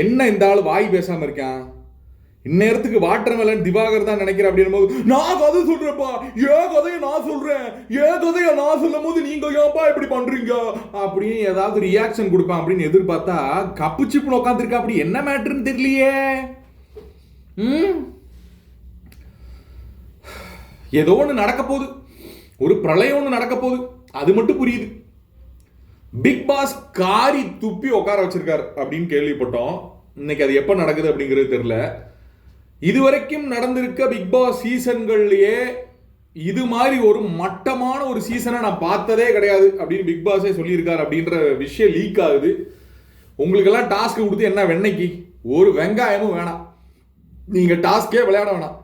என்ன இந்த ஆள் வாய் பேசாம இருக்கான்? இந்நேரத்துக்கு வாட்டர் மெலன் திவாகர் தான் நினைக்கிறேன் அப்படின்னும் போது, நான் கதை சொல்றேன்ப்பா, ஏன் கதையை நான் சொல்றேன், ஏன் கதையை நான் சொல்லும் போது நீங்க ஏன்பா இப்படி பண்றீங்க அப்படின்னு ஏதாவது ரியாக்ஷன் கொடுப்பான் அப்படின்னு எதிர்பார்த்தா கப்பு சிப்புன்னு உட்காந்துருக்கா. அப்படி என்ன மேட்டர்ன்னு தெரியலையே. ஏதோ ஒன்று நடக்க போகுது, ஒரு பிரளயம் ஒன்று நடக்க போகுது, அது மட்டும் புரியுது. பிக் பாஸ் காரி துப்பி உட்கார வச்சிருக்காரு அப்படின்னு கேள்விப்பட்டோம். இன்னைக்கு அது எப்போ நடக்குது அப்படிங்கிறது தெரியல. இதுவரைக்கும் நடந்திருக்க பிக் பாஸ் சீசன்கள்லயே இது மாதிரி ஒரு மட்டமான ஒரு சீசனை நான் பார்த்ததே கிடையாது அப்படின்னு பிக் பாஸே சொல்லியிருக்காரு அப்படின்ற விஷயம் லீக் ஆகுது. உங்களுக்கெல்லாம் டாஸ்க் கொடுத்து என்ன வெண்ணைக்கு ஒரு வெங்காயமும் வேணாம், நீங்க டாஸ்கே விளையாட வேணாம்,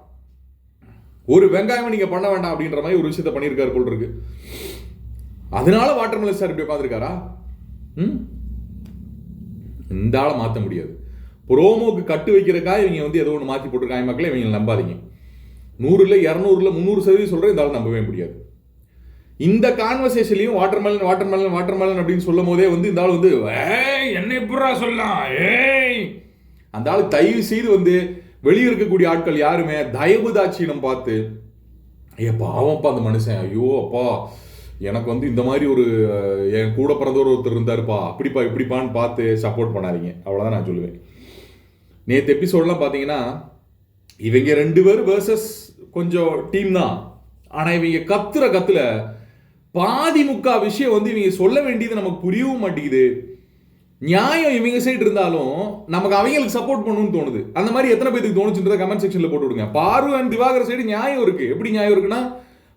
ஒரு வெங்காயமும் நீங்க பண்ண வேண்டாம் அப்படின்ற மாதிரி ஒரு விஷயத்த பண்ணியிருக்காரு போல் இருக்கு. அதனால வாட்டர் மெலன் சார் இப்படி உட்காந்துருக்காரா? இந்த ஆளை மாற்ற முடியாது. ப்ரோமோக்கு கட்டு வைக்கிறக்காக இவங்க வந்து ஏதோ ஒன்று மாற்றி போட்டிருக்காங்க. மக்களை இவங்க நம்பாதீங்க. 100ல் 200ல் 300% சொல்கிறேன், இந்த ஆள் நம்பவே முடியாது. இந்த கான்வர்சேஷன்லையும் watermelon watermelon watermelon அப்படின்னு சொல்லும் போதே வந்து இந்த ஆள் வந்து என்ன எப்படா சொல்லலாம், அந்த ஆள் தயவு செய்து வந்து வெளியே இருக்கக்கூடிய ஆட்கள் யாருமே தயவு தாட்சியினம் பார்த்து பாவம்ப்பா அந்த மனுஷன், ஐயோ அப்பா எனக்கு வந்து இந்த மாதிரி ஒரு என் கூட பிறந்தவர் ஒருத்தர் இருந்தாருப்பா, அப்படிப்பா இப்படிப்பான்னு பார்த்து சப்போர்ட் பண்ணாதீங்க. அவ்வளோதான் நான் சொல்லுவேன். நேற்று எபிசோட்லாம் பார்த்தீங்கன்னா இவங்க 2 பேர் வேர்சஸ் கொஞ்சம் டீம் தான். ஆனால் இவங்க கத்துல பாதி முக்கா விஷயம் வந்து இவங்க சொல்ல வேண்டியது நமக்கு புரியவும் மாட்டேங்குது. நியாயம் இவங்க சைடு இருந்தாலும் நமக்கு அவங்களுக்கு சப்போர்ட் பண்ணணும்னு தோணுது. அந்த மாதிரி எத்தனை பேருக்கு தோணுச்சுன்றத கமெண்ட் செக்ஷன்ல போட்டு விடுங்க. பாரு அண்ட் திவாகர் சைடு நியாயம் இருக்கு. எப்படி நியாயம் இருக்குன்னா,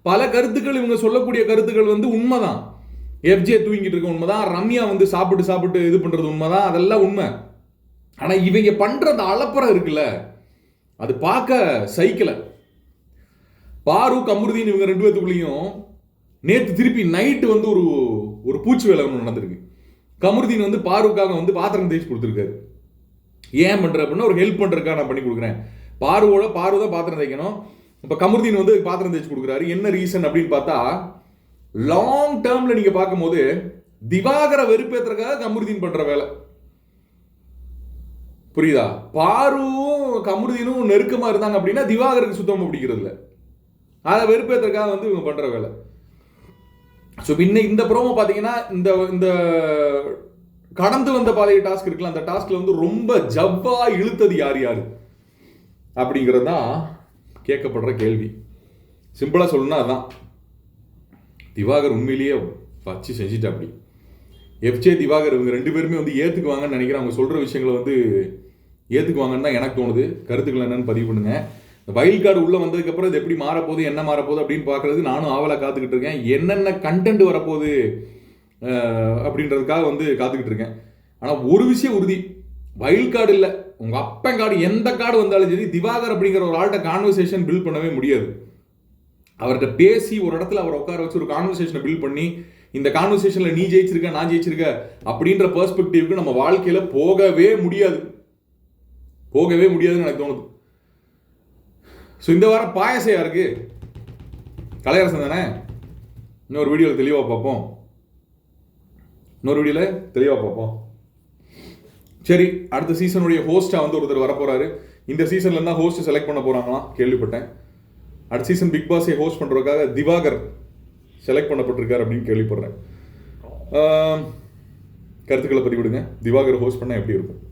பல கருத்துக்கள் இவங்க சொல்லக்கூடிய கருத்துக்கள் வந்து உண்மைதான். எஃப்ஜே தூங்கிட்டு இருக்க உண்மைதான், ரம்யா வந்து சாப்பிட்டு இது பண்றது உண்மைதான், அதெல்லாம் உண்மை. ஆனா இவங்க பண்றது அலப்பறம் இருக்குல்ல, அது பார்க்க சைக்கிள. பாரு கமருதீன் இவங்க 2 பேத்துக்குள்ளேயும் நேற்று திருப்பி நைட்டு வந்து ஒரு பூச்சி வேலை ஒன்று நடந்திருக்கு. கமருதீன் வந்து பாருக்காக வந்து பாத்திரம் தேய்ச்சி கொடுத்துருக்காரு. ஏன் பண்ற அப்படின்னா, ஒரு ஹெல்ப் பண்றதுக்காக நான் பண்ணி கொடுக்குறேன். பாரு தான் பாத்திரம் தேய்க்கணும். இப்போ கமருதீன் வந்து பாத்திரம் தேய்ச்சி கொடுக்குறாரு. என்ன ரீசன் அப்படின்னு பார்த்தா, லாங் டேர்ம்ல நீங்க பார்க்கும்போது திவாகரை வெறுப்பேற்றுறதுக்காக கமருதீன் பண்ற வேலை. புரியுதா? பாருவும் கமருதீனும் நெருக்கமா இருந்தாங்க அப்படின்னா திவாகருக்கு சுத்தமாக பிடிக்கிறது இல்லை. அதை வெறுப்பேற்றுறதுக்காக வந்து இவங்க பண்ற வேலை. ஸோ இன்னைக்கு இந்த ப்ரோமோ பார்த்தீங்கன்னா, இந்த கடந்து வந்த பாதை டாஸ்க் இருக்குல்ல, அந்த டாஸ்க்ல வந்து ரொம்ப ஜவ்வா இழுத்தது யார் அப்படிங்கிறது தான் கேட்கப்படுற கேள்வி. சிம்பிளா சொல்லணும்னா அதான், திவாகர் உண்மையிலேயே வச்சு செஞ்சுட்டா. அப்படி எஃப்ஜே திவாகர் இவங்க 2 பேருமே வந்து ஏத்துக்குவாங்கன்னு நினைக்கிறேன். அவங்க சொல்ற விஷயங்களை வந்து ஏத்துக்குவாங்கன்னு தான் எனக்கு தோணுது. கருத்துக்கள் என்னன்னு பதிவு பண்ணுங்க. இந்த வைல்ட் கார்டு உள்ள வந்ததுக்கு அப்புறம் இது எப்படி மாறப்போகுது, என்ன மாறப்போகுது அப்படின்னு பார்க்கறது நானும் ஆவலா காத்துக்கிட்டு இருக்கேன். என்னென்ன கண்டென்ட் வரப்போகுது அப்படின்றதுக்காக வந்து காத்துக்கிட்டு இருக்கேன். ஆனால் ஒரு விஷயம் உறுதி, வைல்ட் கார்டு இல்லை, உங்க அப்பன் கார்டு எந்த கார்டு வந்தாலும் சரி, திவாகர் அப்படிங்கிற ஒரு ஆள்கிட்ட கான்வர்சேஷன் பில்ட் பண்ணவே முடியாது. அவர்கிட்ட பேசி ஒரு இடத்துல அவர் உட்கார வச்சு ஒரு கான்வர்சேஷனை பில்ட் பண்ணி, இந்த கான்வர்சேஷன்ல நீ ஜெயிச்சிருக்க நான் ஜெயிச்சிருக்க அப்படின்ற பெர்ஸ்பெக்டிவ்க்கு நம்ம வாழ்க்கையில போகவே முடியாதுன்னு எனக்கு தோணுது. ஸோ இந்த வாரம் பாயசம் யாருக்கு? கலையரசன் தானே. இன்னொரு வீடியோவில் தெளிவாக பார்ப்போம். சரி, அடுத்த சீசனுடைய ஹோஸ்டா வந்து ஒருத்தர் வரப்போறாரு. இந்த சீசன்ல இருந்தா ஹோஸ்ட் செலக்ட் பண்ண போறாங்களாம் கேள்விப்பட்டேன். அடுத்த சீசன் பிக் பாஸை ஹோஸ்ட் பண்றதுக்காக திவாகர் செலக்ட் பண்ணப்பட்டிருக்காரு அப்படின்னு கேள்விப்படுறேன். கருத்துக்களை பதிவிடுங்க. திவாகர் ஹோஸ்ட் பண்ணா எப்படி இருக்கும்?